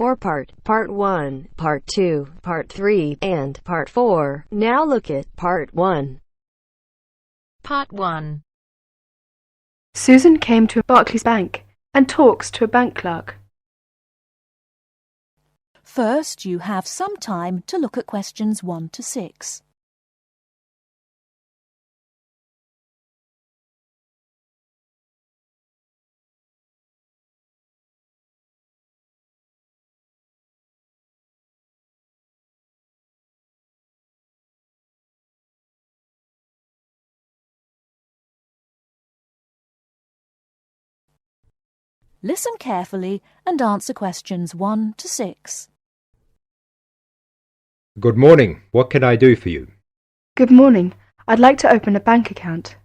four-part, Part 1, Part 2, Part 3, and Part 4. Now look at Part 1. Part 1. Susan came to Barclays Bank and talks to a bank clerk. First, you have some time to look at questions 1 to 6. Listen carefully and answer questions 1 to 6. Good morning. What can I do for you? Good morning. I'd like to open a bank account.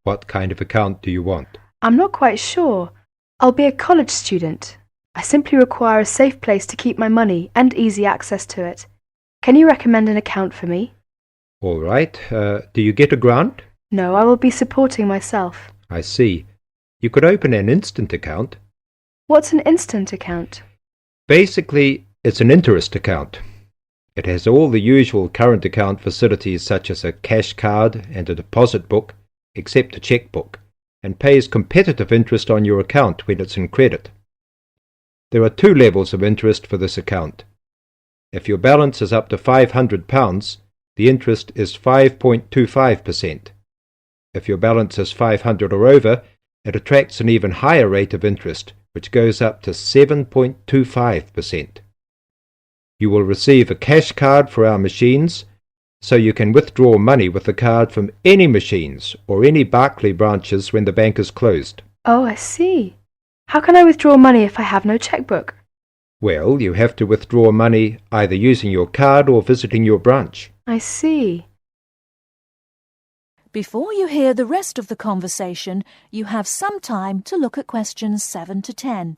What kind of account do you want? I'm not quite sure. I'll be a college student. I simply require a safe place to keep my money and easy access to it. Can you recommend an account for me? All right. Do you get a grant? No, I will be supporting myself. I see. You could open an instant account. What's an instant account? Basically, it's an interest account. It has all the usual current account facilities such as a cash card and a deposit book, except a checkbook, and pays competitive interest on your account when it's in credit. There are 2 levels of interest for this account. If your balance is up to £500, the interest is 5.25%. If your balance is 500 or over, it attracts an even higher rate of interest, which goes up to 7.25%. You will receive a cash card for our machines, so you can withdraw money with the card from any machines or any Barclays branches when the bank is closed. Oh, I see. How can I withdraw money if I have no checkbook? Well, you have to withdraw money either using your card or visiting your branch. I see. Before you hear the rest of the conversation, you have some time to look at questions 7 to 10.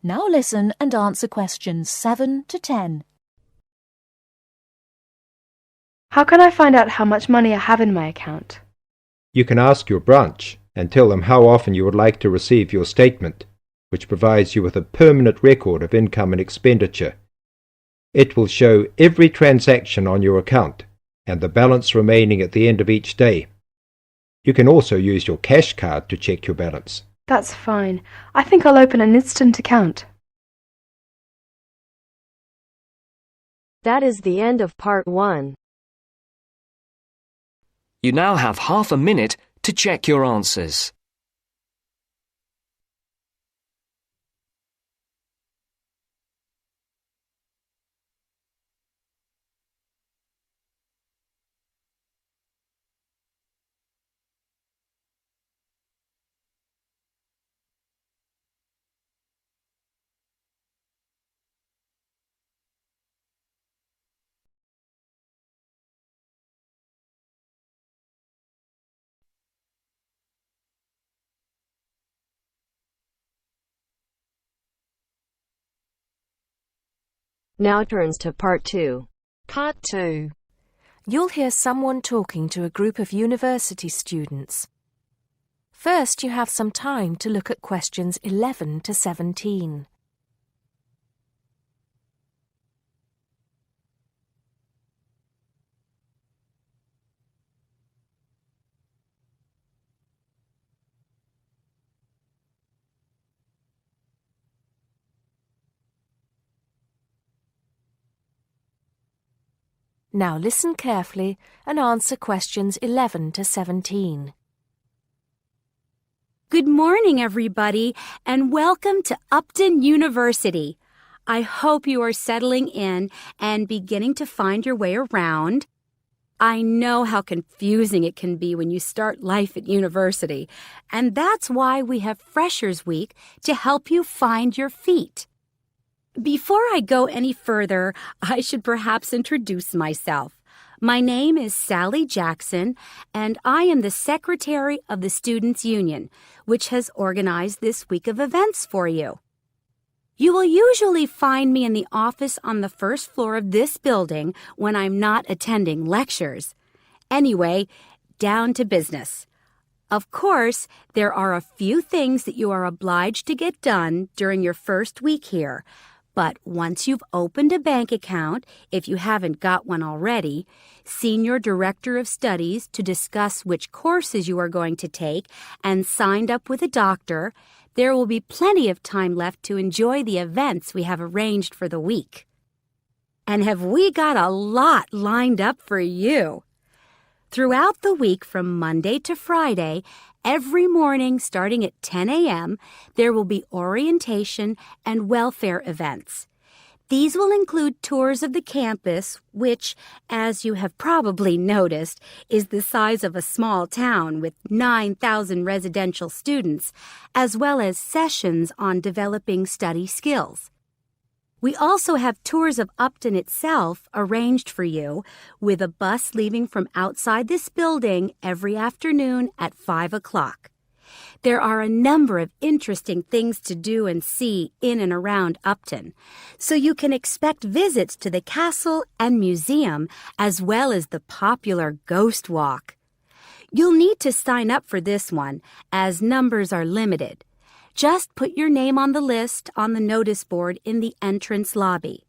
Now listen and answer questions 7 to 10. How can I find out how much money I have in my account? You can ask your branch and tell them how often you would like to receive your statement, which provides you with a permanent record of income and expenditure. It will show every transaction on your account and the balance remaining at the end of each day. You can also use your cash card to check your balance. That's fine. I think I'll open an instant account. That is the end of Part 1. You now have half a minute to check your answers. Now turns to Part 2. Part 2. You'll hear someone talking to a group of university students. First, you have some time to look at questions 11 to 17. Now listen carefully and answer questions 11 to 17. Good morning, everybody, and welcome to Upton University. I hope you are settling in and beginning to find your way around. I know how confusing it can be when you start life at university, and that's why we have Freshers Week to help you find your feet. Before I go any further, I should perhaps introduce myself. My name is Sally Jackson, and I am the Secretary of the Students' Union, which has organized this week of events for you. You will usually find me in the office on the first floor of this building when I'm not attending lectures. Anyway, down to business. Of course, there are a few things that you are obliged to get done during your first week here. But once you've opened a bank account, if you haven't got one already, seen your director of studies to discuss which courses you are going to take, and signed up with a doctor, there will be plenty of time left to enjoy the events we have arranged for the week. And have we got a lot lined up for you? Throughout the week from Monday to Friday, every morning starting at 10 a.m., there will be orientation and welfare events. These will include tours of the campus, which, as you have probably noticed, is the size of a small town with 9,000 residential students, as well as sessions on developing study skills. We also have tours of Upton itself arranged for you, with a bus leaving from outside this building every afternoon at 5 o'clock. There are a number of interesting things to do and see in and around Upton, so you can expect visits to the castle and museum as well as the popular Ghost Walk. You'll need to sign up for this one, as numbers are limited. Just put your name on the list on the notice board in the entrance lobby.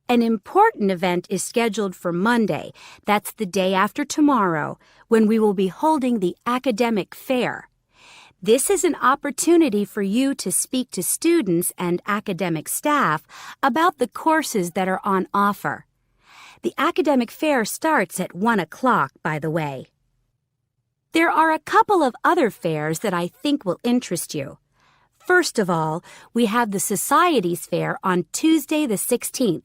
An important event is scheduled for Monday, that's the day after tomorrow, when we will be holding the academic fair. This is an opportunity for you to speak to students and academic staff about the courses that are on offer. The academic fair starts at 1 o'clock, by the way. There are a couple of other fairs that I think will interest you. First of all, we have the Societies Fair on Tuesday the 16th,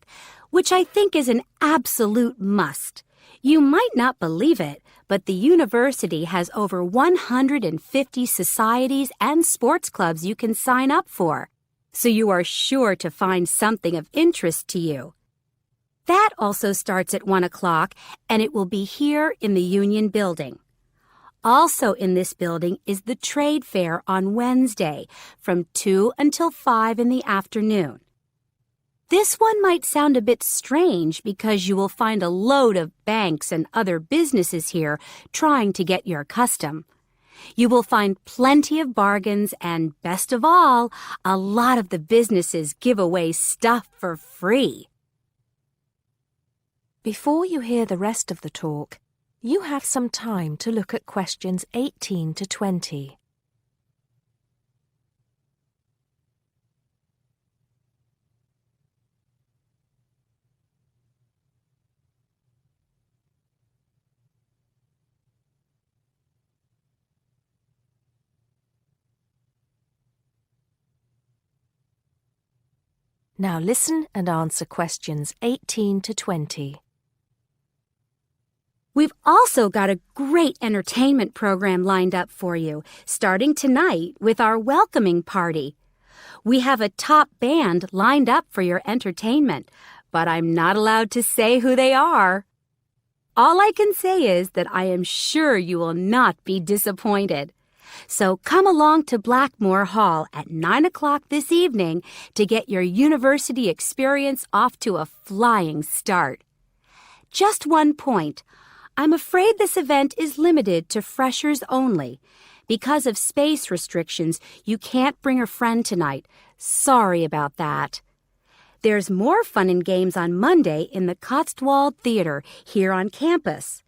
which I think is an absolute must. You might not believe it, but the university has over 150 societies and sports clubs you can sign up for, so you are sure to find something of interest to you. That also starts at 1 o'clock, and it will be here in the Union Building. Also in this building is the Trade Fair on Wednesday from 2 until 5 in the afternoon. This one might sound a bit strange because you will find a load of banks and other businesses here trying to get your custom. You will find plenty of bargains and, best of all, a lot of the businesses give away stuff for free. Before you hear the rest of the talk, you have some time to look at questions 18 to 20. Now listen and answer questions 18 to 20. We've also got a great entertainment program lined up for you, starting tonight with our welcoming party. We have a top band lined up for your entertainment, but I'm not allowed to say who they are. All I can say is that I am sure you will not be disappointed. So come along to Blackmore Hall at 9 o'clock this evening to get your university experience off to a flying start. Just one point. I'm afraid this event is limited to freshers only. Because of space restrictions, you can't bring a friend tonight. Sorry about that. There's more fun and games on Monday in the Cotswold Theater here on campus.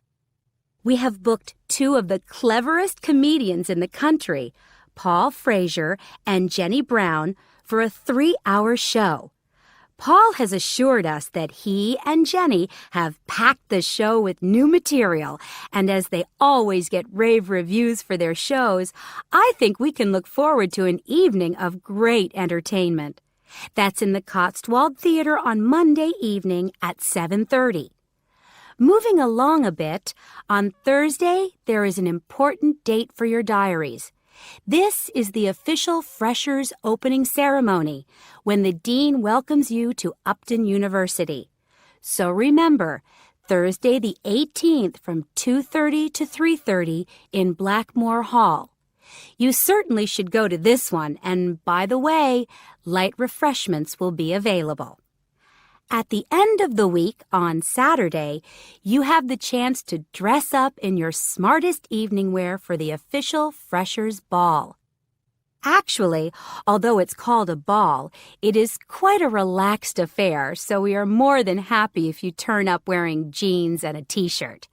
We have booked two of the cleverest comedians in the country, Paul Frazier and Jenny Brown, for a 3-hour show. Paul has assured us that he and Jenny have packed the show with new material, and as they always get rave reviews for their shows, I think we can look forward to an evening of great entertainment. That's in the Cotswold Theater on Monday evening at 7:30. Moving along a bit, on Thursday there is an important date for your diaries. This is the official Freshers opening ceremony, when the dean welcomes you to Upton University. So remember, Thursday the 18th from 2:30 to 3:30 in Blackmore Hall. You certainly should go to this one, and by the way, light refreshments will be available. At the end of the week, on Saturday, you have the chance to dress up in your smartest evening wear for the official Freshers' Ball. Actually, although it's called a ball, it is quite a relaxed affair, so we are more than happy if you turn up wearing jeans and a t-shirt.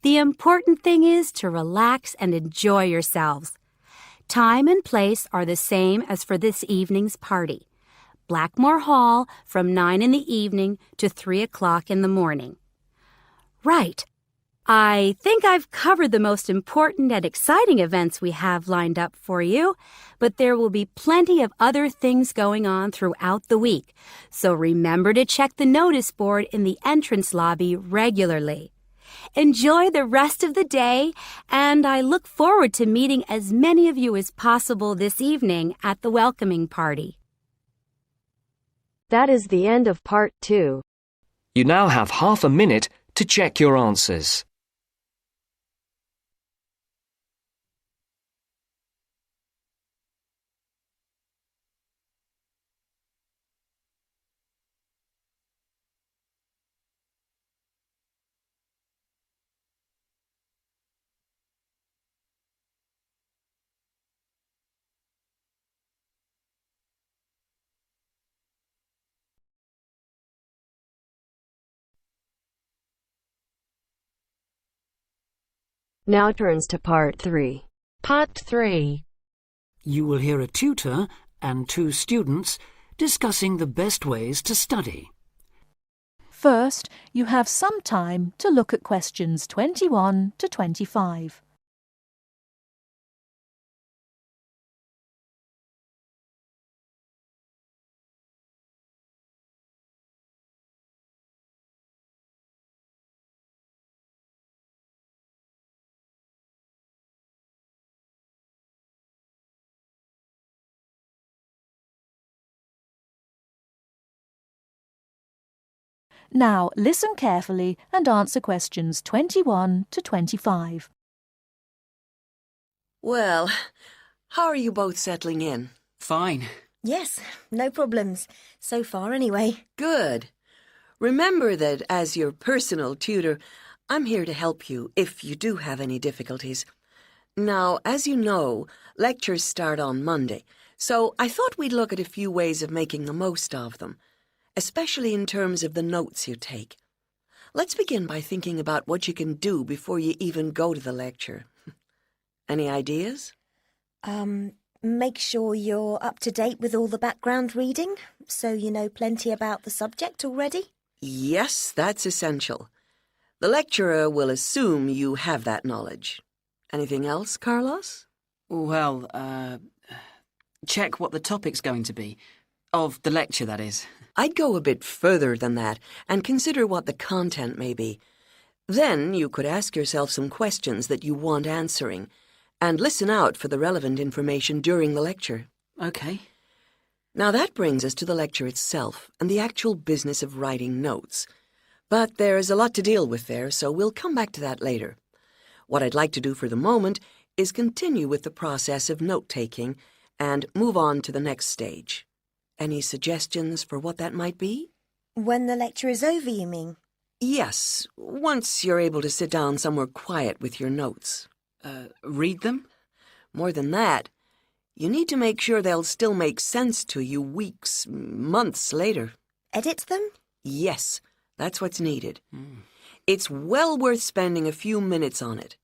The important thing is to relax and enjoy yourselves. Time and place are the same as for this evening's party. Blackmore Hall from 9 in the evening to 3 o'clock in the morning. Right. I think I've covered the most important and exciting events we have lined up for you, but there will be plenty of other things going on throughout the week, so remember to check the notice board in the entrance lobby regularly. Enjoy the rest of the day, and I look forward to meeting as many of you as possible this evening at the welcoming party. That is the end of part 2. You now have half a minute to check your answers. Now turns to part 3. Part 3. You will hear a tutor and 2 students discussing the best ways to study. First, you have some time to look at questions 21 to 25. Now listen carefully and answer questions 21 to 25. Well, how are you both settling in? Fine. Yes, no problems. So far, anyway. Good. Remember that as your personal tutor, I'm here to help you if you do have any difficulties. Now, as you know, lectures start on Monday, so I thought we'd look at a few ways of making the most of them, especially in terms of the notes you take. Let's begin by thinking about what you can do before you even go to the lecture. Any ideas? Make sure you're up to date with all the background reading, so you know plenty about the subject already. Yes, that's essential. The lecturer will assume you have that knowledge. Anything else, Carlos? Well, check what the topic's going to be. Of the lecture, that is. I'd go a bit further than that and consider what the content may be. Then you could ask yourself some questions that you want answering and listen out for the relevant information during the lecture. Okay. Now that brings us to the lecture itself and the actual business of writing notes. But there's a lot to deal with there, so we'll come back to that later. What I'd like to do for the moment is continue with the process of note-taking and move on to the next stage. Any suggestions for what that might be? When the lecture is over, you mean? Yes, once you're able to sit down somewhere quiet with your notes. Read them? More than that, you need to make sure they'll still make sense to you weeks, months later. Edit them? Yes, that's what's needed. It's well worth spending a few minutes on it.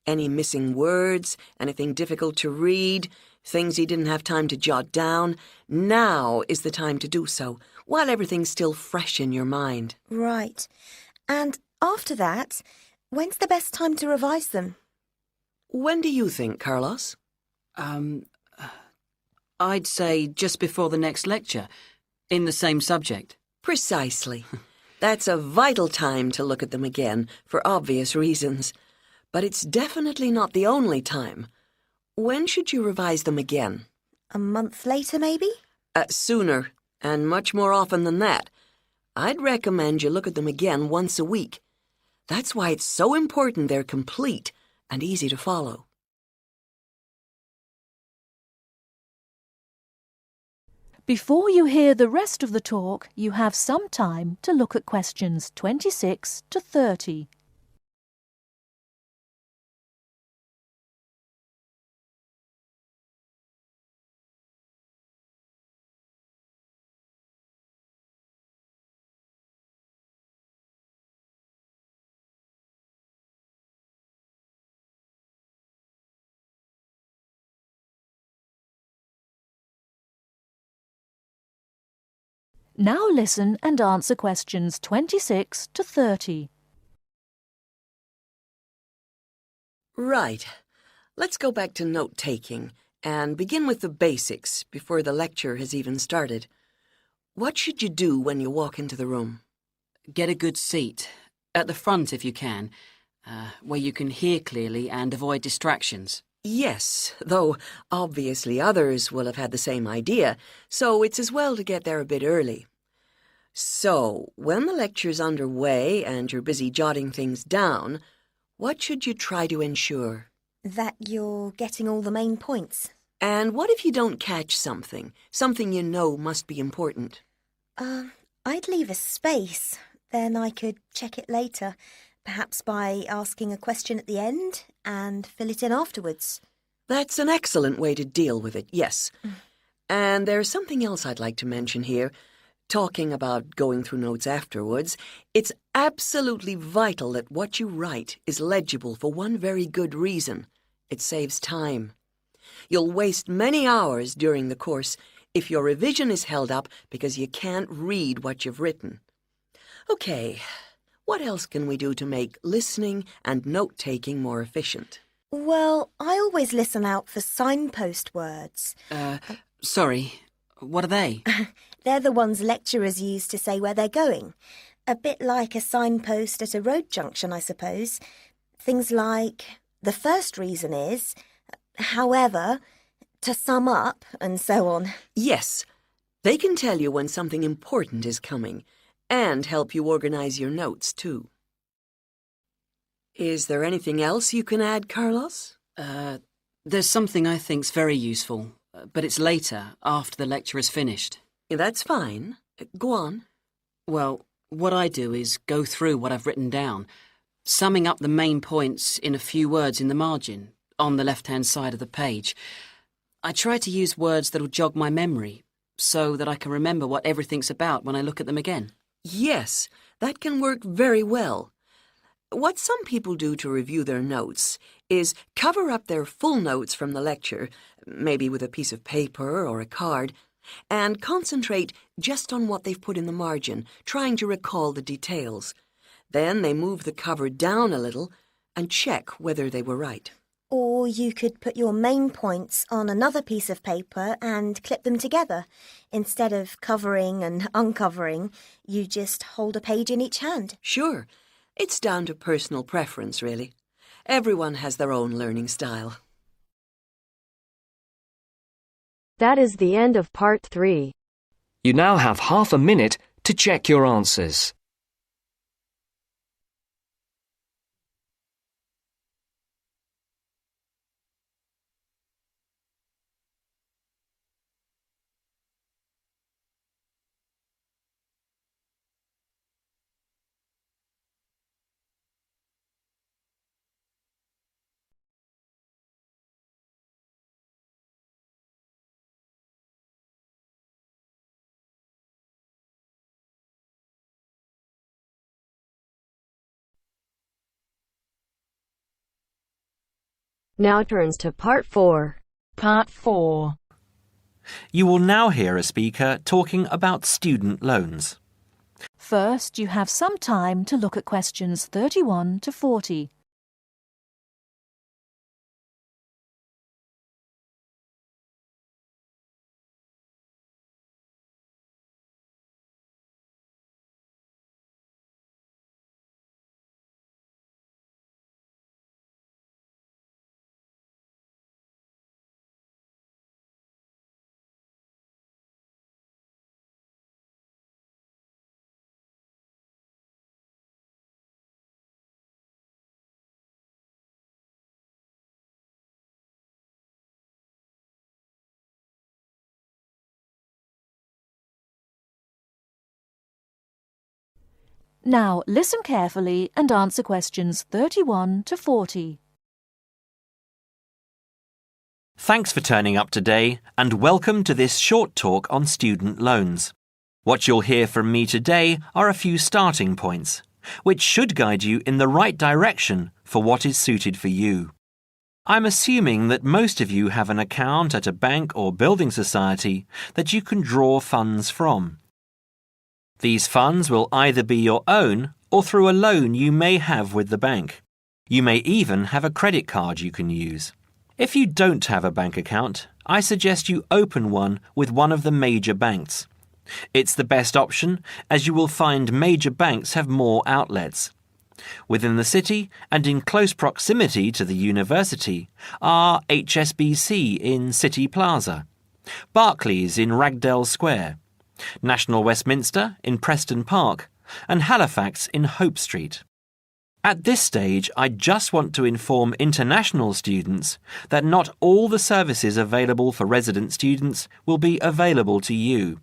Any missing words, anything difficult to read, things you didn't have time to jot down, now is the time to do so, while everything's still fresh in your mind. Right. And after that, when's the best time to revise them? When do you think, Carlos? I'd say just before the next lecture, in the same subject. Precisely. That's a vital time to look at them again, for obvious reasons. But it's definitely not the only time. When should you revise them again? A month later, maybe? Sooner, and much more often than that. I'd recommend you look at them again once a week. That's why it's so important they're complete and easy to follow. Before you hear the rest of the talk, you have some time to look at questions 26 to 30. Now listen and answer questions 26 to 30. Right. Let's go back to note-taking and begin with the basics before the lecture has even started. What should you do when you walk into the room? Get a good seat, at the front if you can, where you can hear clearly and avoid distractions. Yes, though obviously others will have had the same idea, so it's as well to get there a bit early. So, when the lecture's underway and you're busy jotting things down, what should you try to ensure? That you're getting all the main points. And what if you don't catch something you know must be important? I'd leave a space. Then I could check it later, perhaps by asking a question at the end and fill it in afterwards. That's an excellent way to deal with it, yes. And there's something else I'd like to mention here. Talking about going through notes afterwards, it's absolutely vital that what you write is legible for one very good reason. It saves time. You'll waste many hours during the course if your revision is held up because you can't read what you've written. Okay, what else can we do to make listening and note-taking more efficient? Well, I always listen out for signpost words. Sorry, what are they? They're the ones lecturers use to say where they're going. A bit like a signpost at a road junction, I suppose. Things like, the first reason is, however, to sum up, and so on. Yes, they can tell you when something important is coming, and help you organize your notes, too. Is there anything else you can add, Carlos? There's something I think's very useful, but it's later, after the lecture is finished. That's fine. Go on. Well, what I do is go through what I've written down, summing up the main points in a few words in the margin, on the left-hand side of the page. I try to use words that'll jog my memory, so that I can remember what everything's about when I look at them again. Yes, that can work very well. What some people do to review their notes is cover up their full notes from the lecture, maybe with a piece of paper or a card, and concentrate just on what they've put in the margin, trying to recall the details. Then they move the cover down a little and check whether they were right. Or you could put your main points on another piece of paper and clip them together. Instead of covering and uncovering, you just hold a page in each hand. Sure. It's down to personal preference, really. Everyone has their own learning style. That is the end of part 3. You now have half a minute to check your answers. Now turns to part 4. Part 4. You will now hear a speaker talking about student loans. First, you have some time to look at questions 31 to 40. Now listen carefully and answer questions 31 to 40. Thanks for turning up today and welcome to this short talk on student loans. What you'll hear from me today are a few starting points, which should guide you in the right direction for what is suited for you. I'm assuming that most of you have an account at a bank or building society that you can draw funds from. These funds will either be your own or through a loan you may have with the bank. You may even have a credit card you can use. If you don't have a bank account, I suggest you open one with one of the major banks. It's the best option as you will find major banks have more outlets. Within the city and in close proximity to the university are HSBC in City Plaza, Barclays in Ragdale Square, National Westminster in Preston Park, and Halifax in Hope Street. At this stage, I just want to inform international students that not all the services available for resident students will be available to you.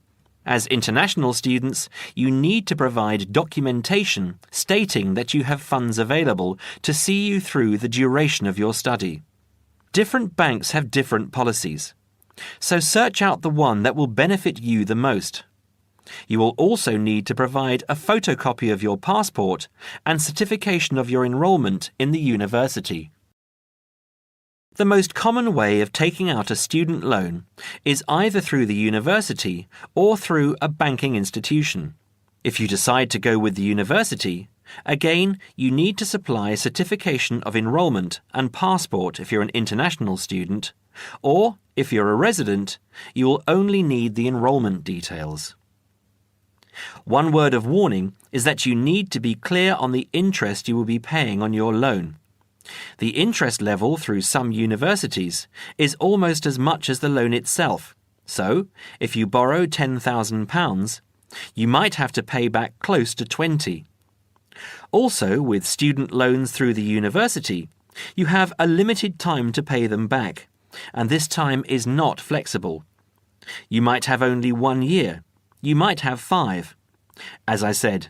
As international students, you need to provide documentation stating that you have funds available to see you through the duration of your study. Different banks have different policies, so search out the one that will benefit you the most. You will also need to provide a photocopy of your passport and certification of your enrolment in the university. The most common way of taking out a student loan is either through the university or through a banking institution. If you decide to go with the university, again, you need to supply certification of enrolment and passport if you're an international student, or if you're a resident, you will only need the enrolment details. One word of warning is that you need to be clear on the interest you will be paying on your loan. The interest level through some universities is almost as much as the loan itself, so if you borrow £10,000, you might have to pay back close to 20. Also, with student loans through the university, you have a limited time to pay them back, and this time is not flexible. You might have only 1 year. You might have 5. As I said,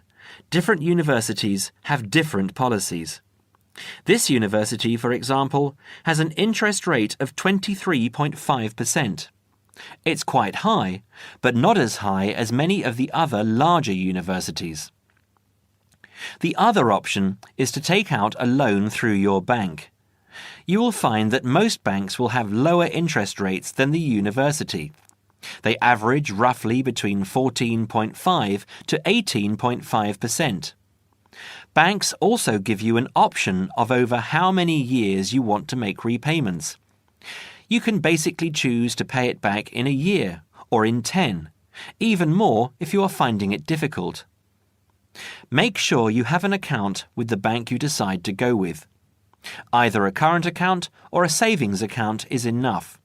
different universities have different policies. This university, for example, has an interest rate of 23.5%. It's quite high, but not as high as many of the other larger universities. The other option is to take out a loan through your bank. You will find that most banks will have lower interest rates than the university. They average roughly between 14.5 to 18.5%. Banks also give you an option of over how many years you want to make repayments. You can basically choose to pay it back in a year or in 10, even more if you are finding it difficult. Make sure you have an account with the bank you decide to go with. Either a current account or a savings account is enough.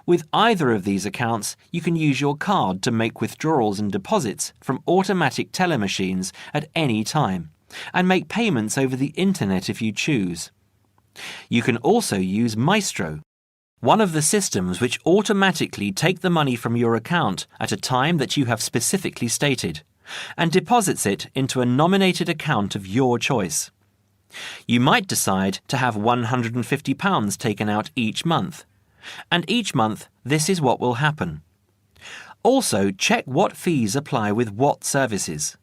With either of these accounts, you can use your card to make withdrawals and deposits from automatic teller machines at any time, and make payments over the internet if you choose. You can also use Maestro, one of the systems which automatically take the money from your account at a time that you have specifically stated, and deposits it into a nominated account of your choice. You might decide to have £150 taken out each month, and each month this is what will happen. Also, check what fees apply with what services.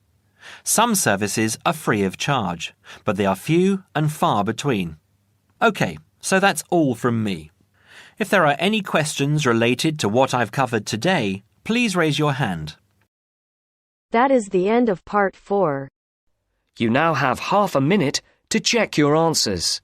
Some services are free of charge, but they are few and far between. OK, so that's all from me. If there are any questions related to what I've covered today, please raise your hand. That is the end of part 4. You now have half a minute to check your answers.